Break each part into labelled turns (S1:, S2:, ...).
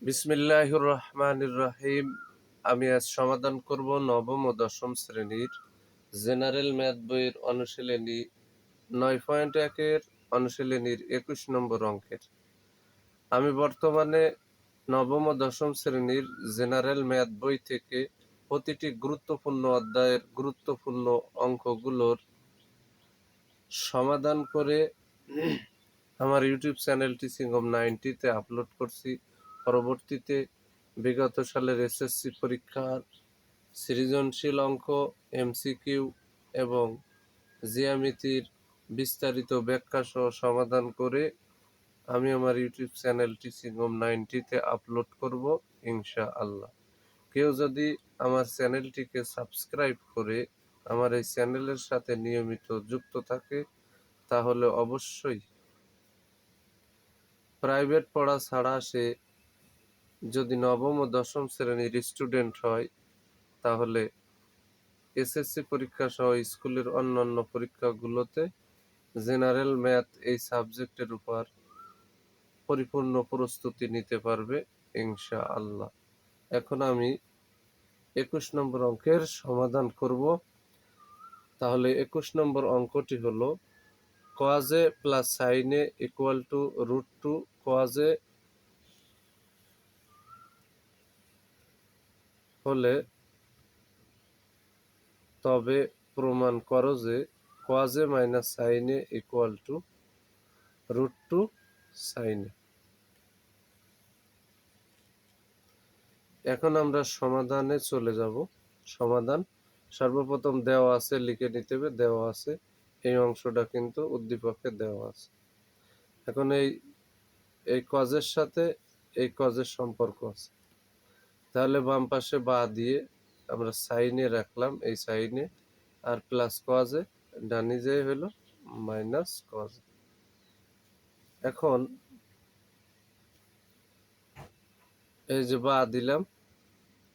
S1: বিসমিল্লাহির রহমানির রহিম। আমি আজ সমাধান করব নবম ও দশম শ্রেণীর জেনারেল ম্যাথ বইয়ের অনুশীলনী 9.1-এর অনুশীলনীর 21 নম্বর অঙ্কের। আমি বর্তমানে নবম ও দশম শ্রেণীর জেনারেল ম্যাথ বই থেকে প্রতিটি গুরুত্বপূর্ণ অধ্যায়ের গুরুত্বপূর্ণ অঙ্কগুলোর সমাধান করে আমার ইউটিউব চ্যানেল টিচিং অব 90-তে আপলোড করছি। পরবর্তীতে বিগত সালের এসএসসি পরীক্ষার সৃজনশীল অঙ্ক, এমসিকিউ এবং জ্যামিতির বিস্তারিত ব্যাখ্যা সহ সমাধান করে আমি আমার ইউটিউব চ্যানেল টিচিং অব 90-তে আপলোড করব ইনশাআল্লাহ। কেউ যদি আমার চ্যানেলটিকে সাবস্ক্রাইব করে আমার এই চ্যানেলের সাথে নিয়মিত যুক্ত থাকে তাহলে অবশ্যই প্রাইভেট পড়া ছাড়া সে যদি নবম ও দশম শ্রেণীর স্টুডেন্ট হয় তাহলে এসএসসি পরীক্ষা সহ স্কুলের অন্যান্য পরীক্ষাগুলোতে জেনারেল ম্যাথ এই সাবজেক্টের উপর পরিপূর্ণ প্রস্তুতি নিতে পারবে ইনশাআল্লাহ। এখন আমি 21 নম্বর অঙ্কের সমাধান করব। তাহলে 21 নম্বর অঙ্কটি হলো cos a plus sin a equal to √2 cos a হলে তবে প্রমাণ করো যে cos a minus sin a equal to √2 sin a। এখন আমরা সমাধানে চলে যাব। সমাধান সর্বপ্রথম দেওয়া আছে, লিখে নিতে হবে। দেওয়া আছে এই অংশটা কিন্তু উদ্দীপকে দেওয়া আছে। এখন এই কজের সাথে এই কজের সম্পর্ক আছে, তাহলে বাম পাশে বা দিয়ে আমরা সাইনে রাখলাম, এই সাইনে, আর প্লাস কজে ডানি যে হলো মাইনাস কজ। এখন এই যে বা দিলাম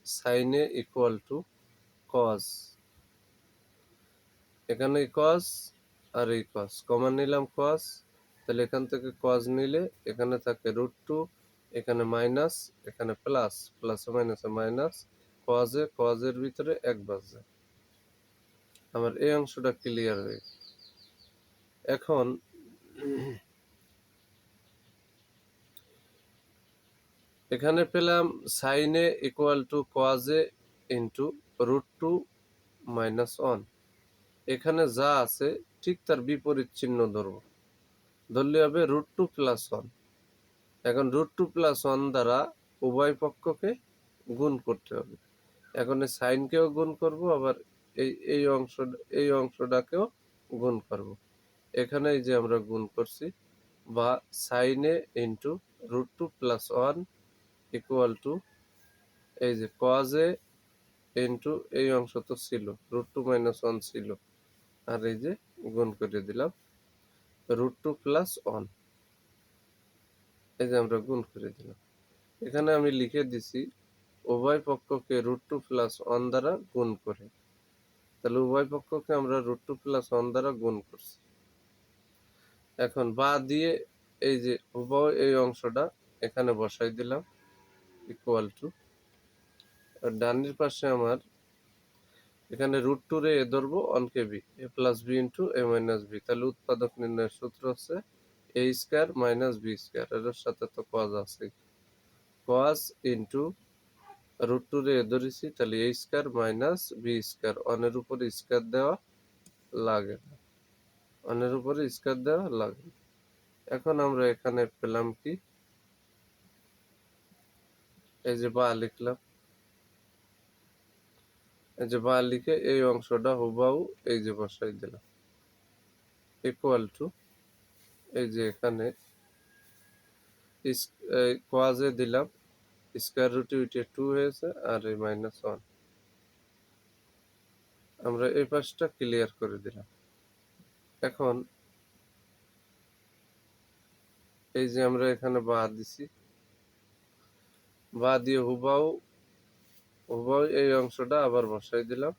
S1: সাইনে ইকুয়াল টু কজ, এখানে কজ আর এই কজ কমন নিলাম কজ, তাহলে এখান থেকে কজ নিলে এখানে থাকে √2, এখানে মাইনাস, এখানে প্লাস, প্লাস মাইনাসে মাইনাস, কজে কজের ভিতরে এক বাজে। আমার এই অংশটা ক্লিয়ার হয়ে গেল। এখন এখানে পেলাম সাইনে ইকুয়াল টু কজে ইন্টু √2 মাইনাস 1। এখানে যা আছে ঠিক তার বিপরীত চিহ্ন ধরলে হবে √2 প্লাস 1। এখন √2 প্লাস 1 দ্বারা উভয় পক্ষকে গুণ করতে হবে। এখন এই সাইনকেও গুণ করব, আবার এই অংশটাকেও গুণ করব। এখানে এই যে আমরা গুণ করছি, বা সাইনে ইন্টু √2 প্লাস 1 ইকুয়াল টু এই যে কজে ইন্টু এই অংশ তো ছিল √2 মাইনাস 1 ছিল, আর এই যে গুণ করে দিলাম √2 প্লাস 1, এই যে আমরা গুণ করে দিলাম। এখানে আমি লিখে দিছি উভয় পক্ষকে √2 প্লাস 1 দ্বারা গুণ করে, তাহলে উভয় পক্ষকে আমরা √2 প্লাস 1 দ্বারা গুণ করছি। এখন বা দিয়ে এই যে উভয় এই অংশটা এখানে বসাই দিলাম ইকুয়াল টু, আর ডানের পাশে আমার এখানে √2 রে এ ধরবো, 1 কে বি, এ প্লাস বি ইন্টু এ মাইনাস বি। তাহলে উৎপাদক নির্ণয়ের সূত্র হচ্ছে এ স্কয়ার মাইনাস বি স্কয়ার, এর সাথে তো কজ আছে, কজ ইন্টু √2 রে এ ধরেছি, তাহলে এ স্কয়ার মাইনাস বি স্কয়ার, অনের উপরে স্কয়ার দেওয়া লাগে না, অনের উপরে স্কয়ার দেওয়া লাগে। এখন আমরা এখানে পেলাম কি, এই যে বা লিখলাম, এই যে বা লিখে এই অংশটা হুবাহু এই যে বসাই দিলাম ইকুয়াল টু, এই যে এখানে কোয়াজে দিলাম স্কয়ার রুটে উঠে 2 হয়েছে, আর এই মাইনাস 1 আমরা এই পাশটা ক্লিয়ার করে দিলাম। এখন এই যে আমরা এখানে বা দিছি, বা দিয়ে হুবাহু এই অংশটা আবার বসাই দিলাম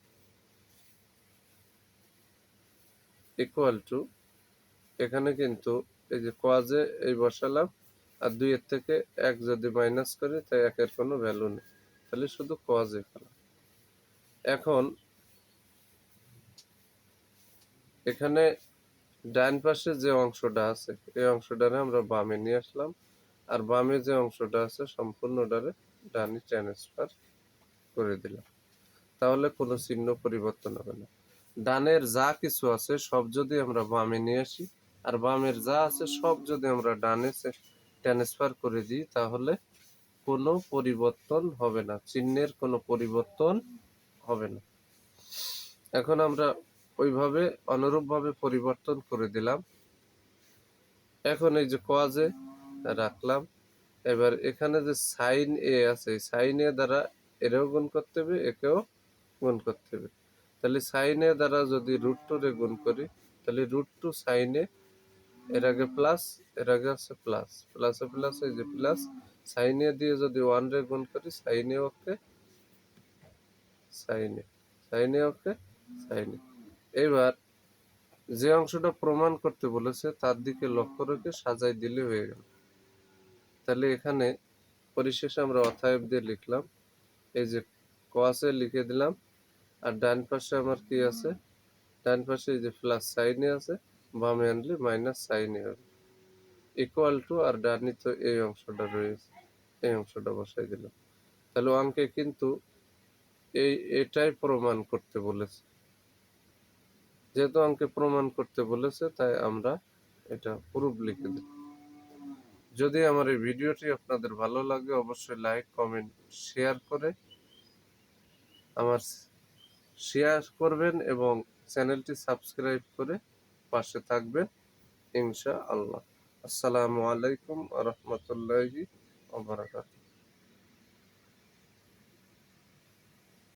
S1: ইকুয়াল টু, এখানে কিন্তু এই যে কোয়াজে এই বসালাম, আর 2 এর থেকে 1 যদি মাইনাস করি তাই 1 এর কোনো ভ্যালু নেই, তাহলে শুধু cos এ পেলাম। এখন এখানে ডান পাশে যে অংশটা আছে এই অংশটারে আমরা বামে নিয়ে আসলাম, আর বামে যে অংশটা আছে সম্পূর্ণটারে ডানে ট্রান্সফার করে দিলাম, তাহলে কোনো চিহ্ন পরিবর্তন হবে না। ডানের যা কিছু আছে সব যদি আমরা বামে নিয়ে আসি আর বামের যা আছে সব যদি আমরা ডানে ট্রান্সফার করে দিই তাহলে কোনো পরিবর্তন হবে না, চিহ্নের কোনো পরিবর্তন হবে না। এখন আমরা ওইভাবে অনুরূপভাবে পরিবর্তন করে দিলাম। এখন এই যে cos এ রাখলাম, এবার এখানে যে sin a আছে sin a দ্বারা এরও গুণ করতে হবে একেও গুণ করতে হবে, তাহলে sin a দ্বারা যদি √2 রে গুণ করি তাহলে √2 sin a, এর আগে প্লাস এর আগে আছে প্লাস, প্লাসে প্লাস এই যে প্লাস, sin a দিয়ে যদি 1 রে গুণ করি sin a okay sin a, sin a okay sin a। এবার যে অংশটা প্রমাণ করতে বলেছে তার দিকে লক্ষ্য রেখে সাজাই দিলে হয়ে গেল। তাহলে এখানে পরিশেষে আমরা অতএব দিয়ে লিখলাম, এই যে cos এ লিখে দিলাম, আর ডান পাশে আমার কি আছে, ডান পাশে এই যে প্লাস সাইন এ আছে, বামে আনলে মাইনাস সাইন এ হবে, ইকুয়াল টু, আর ডানে তো এই অংশটা রয়েছে এই অংশটা বসাই দিলাম। তাহলে অঙ্কে কিন্তু এটাই প্রমাণ করতে বলেছে, যেহেতু অঙ্কে প্রমাণ করতে বলেছে তাই আমরা এটা প্রুফ লিখে দিই। যদি আমার এই ভিডিওটি আপনাদের ভালো লাগে অবশ্যই লাইক কমেন্ট শেয়ার করে শেয়ার করবেন এবং চ্যানেলটি সাবস্ক্রাইব করে পাশে থাকবেন ইনশাআল্লাহ। আসসালামু আলাইকুম ওয়া রাহমাতুল্লাহি ওয়া বারাকাতুহু।